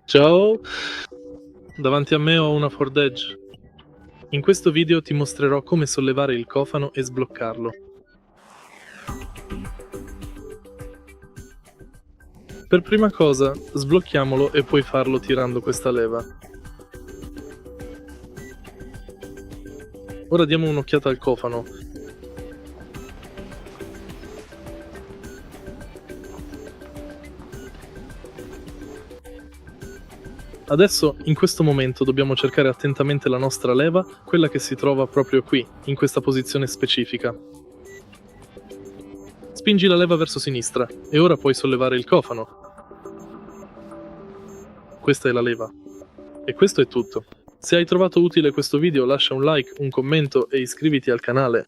Ciao, davanti a me ho una Ford Edge. In questo video ti mostrerò come sollevare il cofano e sbloccarlo. Per prima cosa, sblocchiamolo e puoi farlo tirando questa leva. Ora diamo un'occhiata al cofano. Adesso, in questo momento, dobbiamo cercare attentamente la nostra leva, quella che si trova proprio qui, in questa posizione specifica. Spingi la leva verso sinistra e ora puoi sollevare il cofano. Questa è la leva. E questo è tutto. Se hai trovato utile questo video lascia un like, un commento e iscriviti al canale.